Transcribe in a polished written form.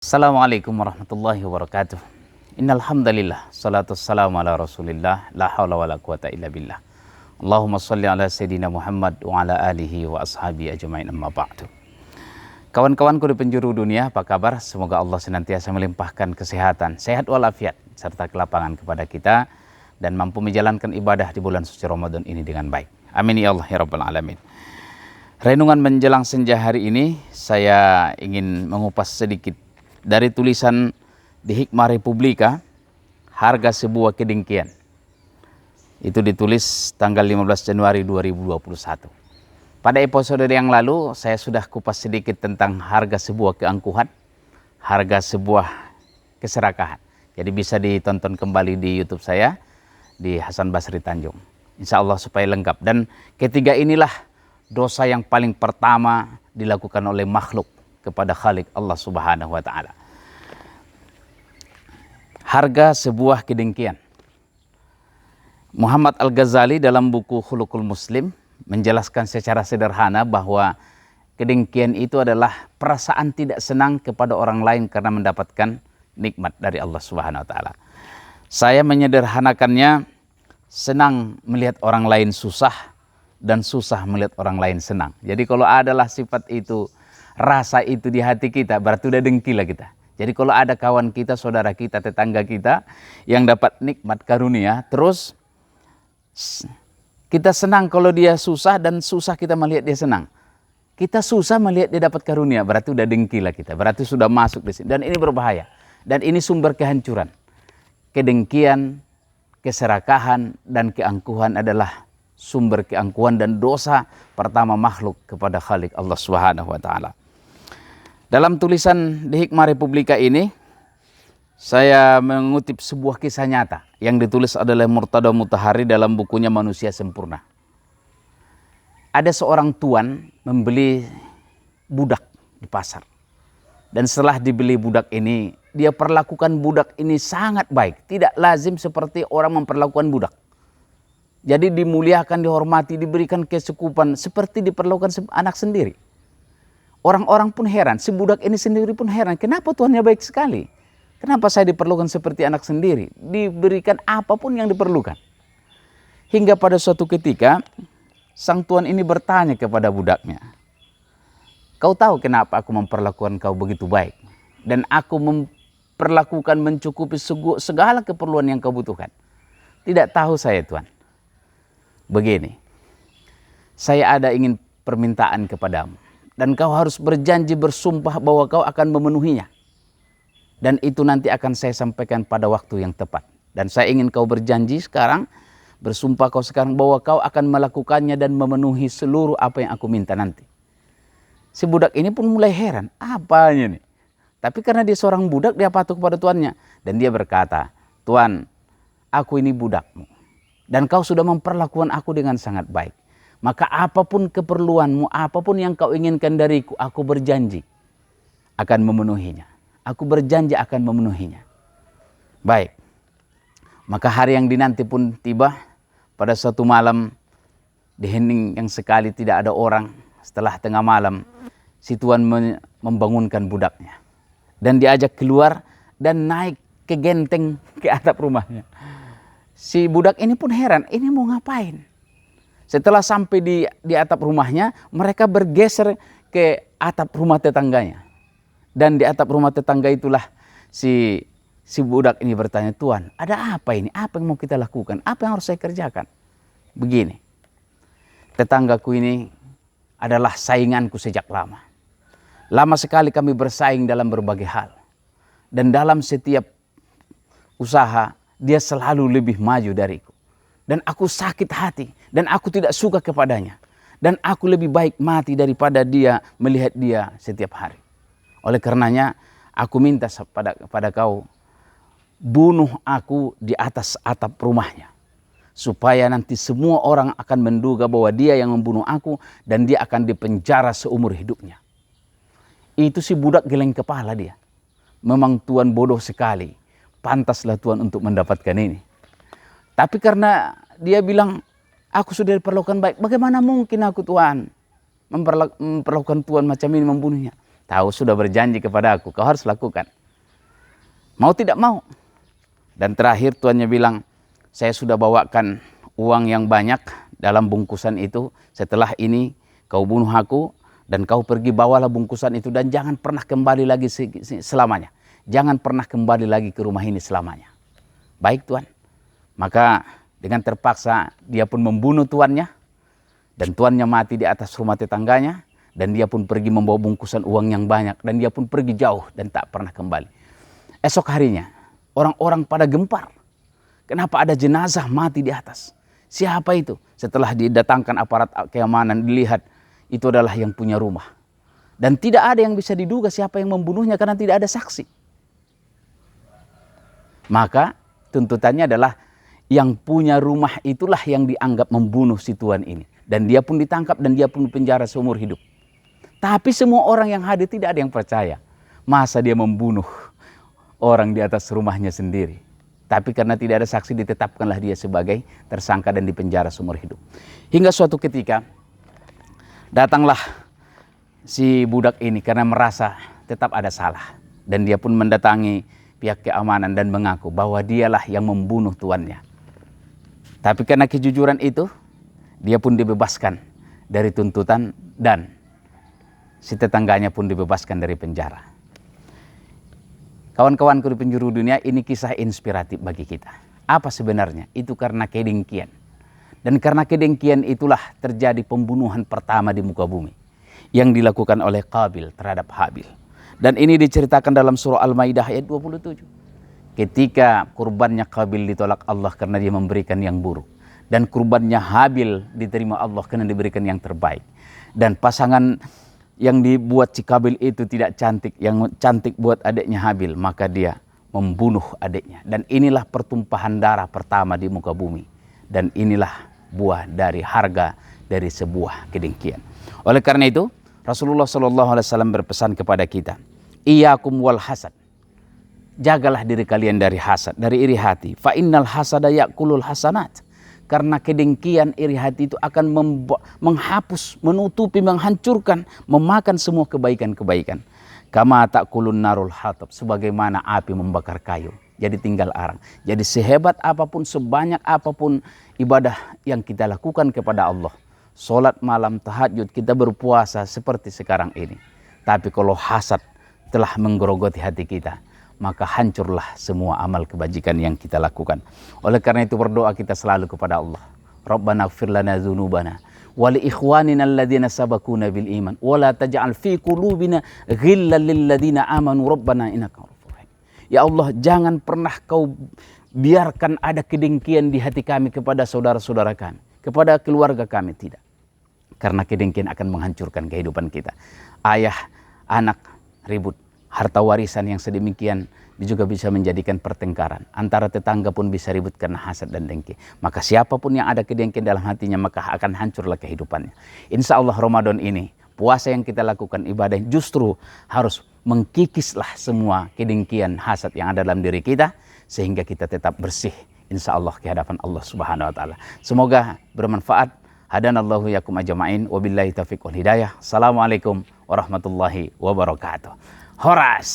Assalamualaikum warahmatullahi wabarakatuh. Innal hamdalillah, salatu wassalamu ala Rasulillah, la haula wala quwata illa billah. Allahumma shalli ala sayidina Muhammad wa ala alihi wa ashabihi ajmain, amma ba'du. Kawan-kawanku di penjuru dunia, apa kabar? Semoga Allah senantiasa melimpahkan kesehatan, sehat walafiat serta kelapangan kepada kita dan mampu menjalankan ibadah di bulan suci Ramadan ini dengan baik. Amin ya Allah ya rabbal alamin. Renungan menjelang senja hari ini saya ingin mengupas sedikit dari tulisan di Hikmah Republika, Harga Sebuah Kedengkian. Itu ditulis tanggal 15 Januari 2021. Pada episode yang lalu saya sudah kupas sedikit tentang harga sebuah keangkuhan, harga sebuah keserakahan. Jadi bisa ditonton kembali di YouTube saya di Hasan Basri Tanjung. Insya Allah supaya lengkap. Dan ketiga inilah dosa yang paling pertama dilakukan oleh makhluk kepada Khalik Allah Subhanahu wa Ta'ala. Harga sebuah kedengkian. Muhammad Al-Ghazali dalam buku Khuluqul Muslim menjelaskan secara sederhana bahwa kedengkian itu adalah perasaan tidak senang kepada orang lain karena mendapatkan nikmat dari Allah Subhanahu wa Ta'ala. Saya menyederhanakannya, senang melihat orang lain susah dan susah melihat orang lain senang. Jadi kalau adalah sifat itu, rasa itu di hati kita, berarti udah dengki lah kita. Jadi kalau ada kawan kita, saudara kita, tetangga kita yang dapat nikmat karunia, terus kita senang kalau dia susah dan susah kita melihat dia senang. Kita susah melihat dia dapat karunia, berarti udah dengki lah kita. Berarti sudah masuk di sini. Dan ini berbahaya. Dan ini sumber kehancuran. Kedengkian, keserakahan, dan keangkuhan adalah sumber keangkuhan dan dosa pertama makhluk kepada Khalik Allah Subhanahu wa Ta'ala. Dalam tulisan di Hikmah Republika ini, saya mengutip sebuah kisah nyata yang ditulis adalah Murtada Mutahari dalam bukunya Manusia Sempurna. Ada seorang tuan membeli budak di pasar. Dan setelah dibeli budak ini, dia perlakukan budak ini sangat baik. Tidak lazim seperti orang memperlakukan budak. Jadi dimuliakan, dihormati, diberikan kecukupan seperti diperlakukan anak sendiri. Orang-orang pun heran, si budak ini sendiri pun heran, kenapa tuannya baik sekali? Kenapa saya diperlakukan seperti anak sendiri? Diberikan apapun yang diperlukan. Hingga pada suatu ketika, sang tuan ini bertanya kepada budaknya, "Kau tahu kenapa aku memperlakukan kau begitu baik? Dan aku memperlakukan mencukupi segala keperluan yang kau butuhkan?" "Tidak tahu saya, Tuan. Begini, saya ada ingin permintaan kepadamu. Dan kau harus berjanji bersumpah bahwa kau akan memenuhinya. Dan itu nanti akan saya sampaikan pada waktu yang tepat. Dan saya ingin kau berjanji sekarang, bersumpah kau sekarang bahwa kau akan melakukannya dan memenuhi seluruh apa yang aku minta nanti." Si budak ini pun mulai heran, apanya nih? Tapi karena dia seorang budak, dia patuh kepada tuannya. Dan dia berkata, "Tuan, aku ini budakmu. Dan kau sudah memperlakukan aku dengan sangat baik. Maka apapun keperluanmu, apapun yang kau inginkan dariku, aku berjanji akan memenuhinya. Aku berjanji akan memenuhinya." Baik. Maka hari yang dinanti pun tiba. Pada suatu malam, di hening yang sekali tidak ada orang. Setelah tengah malam, si tuan membangunkan budaknya. Dan diajak keluar dan naik ke genteng ke atap rumahnya. Si budak ini pun heran, ini mau ngapain? Setelah sampai di atap rumahnya, mereka bergeser ke atap rumah tetangganya. Dan di atap rumah tetangga itulah si budak ini bertanya, "Tuan, ada apa ini? Apa yang mau kita lakukan? Apa yang harus saya kerjakan?" "Begini, tetanggaku ini adalah sainganku sejak lama. Lama sekali kami bersaing dalam berbagai hal. Dan dalam setiap usaha, dia selalu lebih maju dariku. Dan aku sakit hati. Dan aku tidak suka kepadanya. Dan aku lebih baik mati daripada dia melihat dia setiap hari. Oleh karenanya, aku minta pada kau, bunuh aku di atas atap rumahnya. Supaya nanti semua orang akan menduga bahwa dia yang membunuh aku. Dan dia akan dipenjara seumur hidupnya." Itu si budak geleng kepala dia. Memang Tuan bodoh sekali. Pantaslah Tuan untuk mendapatkan ini. Tapi karena dia bilang, "Aku sudah diperlakukan baik. Bagaimana mungkin aku, Tuan, memperlakukan Tuan macam ini, membunuhnya?" Tahu sudah berjanji kepada aku, kau harus lakukan. Mau tidak mau. Dan terakhir tuannya bilang, saya sudah bawakan uang yang banyak dalam bungkusan itu. Setelah ini kau bunuh aku dan kau pergi bawalah bungkusan itu dan jangan pernah kembali lagi selamanya. Jangan pernah kembali lagi ke rumah ini selamanya. Baik tuan. Maka dengan terpaksa dia pun membunuh tuannya. Dan tuannya mati di atas rumah tetangganya. Dan dia pun pergi membawa bungkusan uang yang banyak. Dan dia pun pergi jauh dan tak pernah kembali. Esok harinya orang-orang pada gempar. Kenapa ada jenazah mati di atas? Siapa itu? Setelah didatangkan aparat keamanan, dilihat itu adalah yang punya rumah. Dan tidak ada yang bisa diduga siapa yang membunuhnya karena tidak ada saksi. Maka tuntutannya adalah yang punya rumah itulah yang dianggap membunuh si tuan ini. Dan dia pun ditangkap dan dia pun penjara seumur hidup. Tapi semua orang yang hadir tidak ada yang percaya. Masa dia membunuh orang di atas rumahnya sendiri. Tapi karena tidak ada saksi ditetapkanlah dia sebagai tersangka dan dipenjara seumur hidup. Hingga suatu ketika datanglah si budak ini karena merasa tetap ada salah. Dan dia pun mendatangi pihak keamanan dan mengaku bahwa dialah yang membunuh tuannya. Tapi karena kejujuran itu, dia pun dibebaskan dari tuntutan dan si tetangganya pun dibebaskan dari penjara. Kawan-kawanku di penjuru dunia, ini kisah inspiratif bagi kita. Apa sebenarnya? Itu karena kedengkian. Dan karena kedengkian itulah terjadi pembunuhan pertama di muka bumi. Yang dilakukan oleh Qabil terhadap Habil. Dan ini diceritakan dalam surah Al-Maidah ayat 27. Ketika kurbannya Qabil ditolak Allah karena dia memberikan yang buruk. Dan kurbannya Habil diterima Allah karena diberikan yang terbaik. Dan pasangan yang dibuat si Qabil itu tidak cantik, yang cantik buat adiknya Habil, maka dia membunuh adiknya. Dan inilah pertumpahan darah pertama di muka bumi. Dan inilah buah dari harga dari sebuah kedengkian. Oleh karena itu, Rasulullah SAW berpesan kepada kita, Iyyakum wal hasad. Jagalah diri kalian dari hasad, dari iri hati. Fa innal hasada ya'kulul hasanat. Karena kedengkian, iri hati itu akan menghapus, menutupi, menghancurkan, memakan semua kebaikan-kebaikan. Kama ta'kulun narul hatab, sebagaimana api membakar kayu. Jadi tinggal arang. Jadi sehebat apapun, sebanyak apapun ibadah yang kita lakukan kepada Allah. Solat malam, tahajud, kita berpuasa seperti sekarang ini. Tapi kalau hasad telah menggerogoti hati kita, maka hancurlah semua amal kebajikan yang kita lakukan. Oleh karena itu berdoa kita selalu kepada Allah. Rabbana ighfir lana dzunubana wa li ikhwanina alladziina sabaquna bil iman wa la taj'al fi qulubina ghillan lil ladzina amanu rabbana innaka ghafurur rahim. Ya Allah, jangan pernah kau biarkan ada kedengkian di hati kami kepada saudara-saudara kami, kepada keluarga kami, tidak. Karena kedengkian akan menghancurkan kehidupan kita. Ayah, anak ribut. Harta warisan yang sedemikian juga bisa menjadikan pertengkaran. Antara tetangga pun bisa ribut karena hasad dan dengki. Maka siapapun yang ada kedengkian dalam hatinya, maka akan hancurlah kehidupannya. Insya Allah Ramadan ini, puasa yang kita lakukan, ibadah justru harus mengkikislah semua kedengkian, hasad yang ada dalam diri kita. Sehingga kita tetap bersih, insya Allah, ke hadapan Allah Subhanahu Wa Taala. Semoga bermanfaat. Hadanallahu yakum ajma'in. Wabillahi taufiq wal hidayah. Assalamualaikum warahmatullahi wabarakatuh. Horas.